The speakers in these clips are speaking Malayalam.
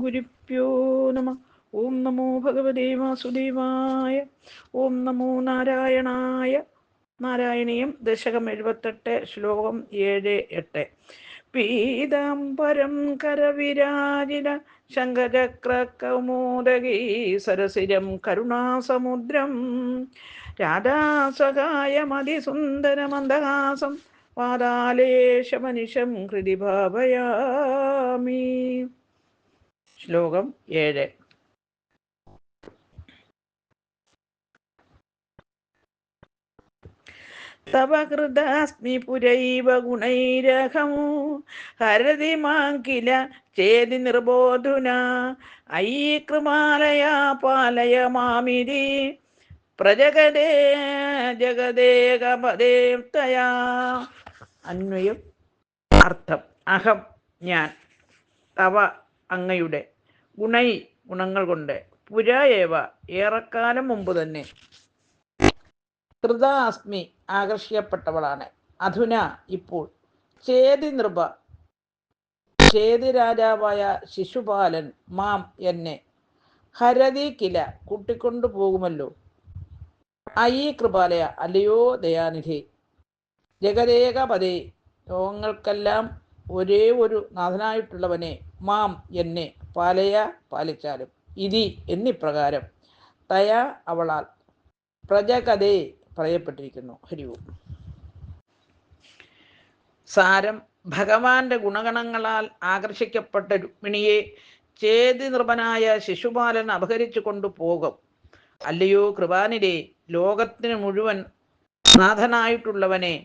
ഗുരുഭ്യോ നമ. ഓം നമോ ഭഗവതേ വാസുദേവായ. ഓം നമോ നാരായണായ. നാരായണീയം ദശകം 78, ശ്ലോകം 7-8. പീതാംബരം കരവിരാജിത ശംഖചക്ര കൗമോദകീ സരസിജം കരുണാസമുദ്രം രാധാസഹായമതിസുന്ദരമന്ദഹാസം വാതാലേശമനിശം ഹൃദി ഭാവയാമി. ശ്ലോകം 7. തവ ഹൃദാസ്മി പുരൈവ ഗുണൈരഹമോ ഹരതി മാം കില ചേതി നിർബോധുന അയീ കൃമാലയാ പാലയ മാമിതി പ്രജഗദേ ജഗദേകപദേവതയാ. അന്വയം. അർത്ഥം: അഹം ഞാൻ, തവ അങ്ങയുടെ, ഗുണൈ ഗുണങ്ങൾ കൊണ്ട്, പുര ഏവ ഏറെക്കാലം മുമ്പ് തന്നെ, ഹൃദാസ്മി ആകർഷിക്കപ്പെട്ടവളാണ്, അധുന ഇപ്പോൾ, ചേതി നൃപ ചേതി രാജാവായ ശിശുപാലൻ മാം എന്നെ, ഹരതി കില കൂട്ടിക്കൊണ്ടു പോകുമല്ലോ, അയീ കൃപാലയ അല്ലയോ ദയാനിധി, ജഗദേകപദേ ലോകങ്ങൾക്കെല്ലാം ഒരേ ഒരു നാഥനായിട്ടുള്ളവനെ, മാം എന്നെ, പാലയ പാലിച്ചാലും, ഇതി എന്നിപ്രകാരം, തയാ അവളാൽ, പ്രജകഥേ പറയപ്പെട്ടിരിക്കുന്നു. ഹരിവും. സാരം: ഭഗവാന്റെ ഗുണഗണങ്ങളാൽ ആകർഷിക്കപ്പെട്ട രുക്മിണിയെ ചേതി നൃപനായ ശിശുപാലൻ അപഹരിച്ചു കൊണ്ടുപോകും. അല്ലയോ കൃപാനിരേ, ലോകത്തിന് മുഴുവൻ നാഥനായിട്ടുള്ളവനെ,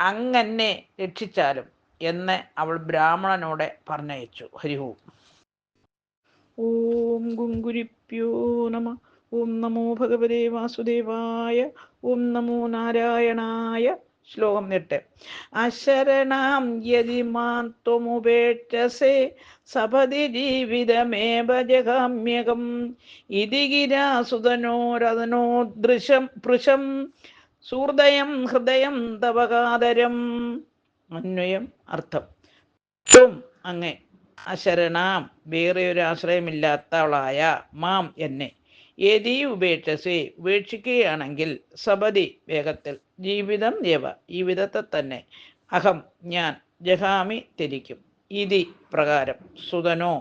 അങ്ങനെ രക്ഷിച്ചാലും എന്ന് അവൾ ബ്രാഹ്മണനോട് പറഞ്ഞയച്ചു. ഹരിവും. ഓം ഗുരുഭ്യോ നമ. ഓം നമോ ഭഗവതേ വാസുദേവായ. ഓം നമോ നാരായണായ. ശ്ലോകം 8. അശരണാം യദി മാം ത്വമുപേക്ഷസേ സപദി ജീവിതമേവ ജഗാമ്യകം ഇതി ഗിരാസുതനോരതനോദൃശം പൃശം സൂർദയം ഹൃദയം തവകാതരം. അന്വയം. അർത്ഥം: ത്വം അങ്ങ്, അശരണാം വേറെ ഒരു ആശ്രയമില്ലാത്തവളായ, മാം എന്നെ, യദി ഉപേക്ഷസേ ഉപേക്ഷിക്കുകയാണെങ്കിൽ, സപതി വേഗത്തിൽ, ജീവിതം യവ ഈ വിധത്തെ തന്നെ, അഹം ഞാൻ, ജഹാമി ത്യജിക്കും, ഇതി പ്രകാരം, സുതനോ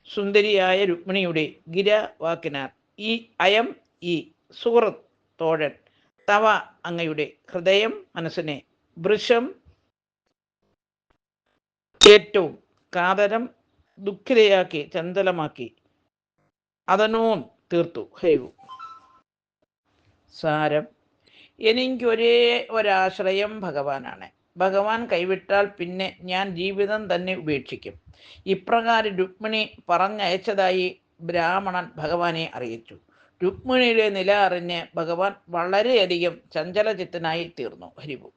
സുന്ദരിയായ രുക്മിണിയുടെ, ഗിര വാക്കിനാൽ, ഈ അയം ഈ, സുഹൃത്ത് തോഴൻ, തവ അങ്ങയുടെ, ഹൃദയം മനസ്സിനെ, വൃഷം ഏറ്റവും, കാതരം ദുഃഖിതയാക്കി ചഞ്ചലമാക്കി, അതനോ തീർത്തു. ഹേവു. സാരം: എനിക്കൊരേ ഒരാശ്രയം ഭഗവാനാണ്. ഭഗവാൻ കൈവിട്ടാൽ പിന്നെ ഞാൻ ജീവിതം തന്നെ ഉപേക്ഷിക്കും. ഇപ്രകാരം രുക്മിണി പറഞ്ഞയച്ചതായി ബ്രാഹ്മണൻ ഭഗവാനെ അറിയിച്ചു. രുക്മിണിയുടെ നില അറിഞ്ഞ് ഭഗവാൻ വളരെയധികം ചഞ്ചലചിത്തനായി തീർന്നു. ഹരിവു.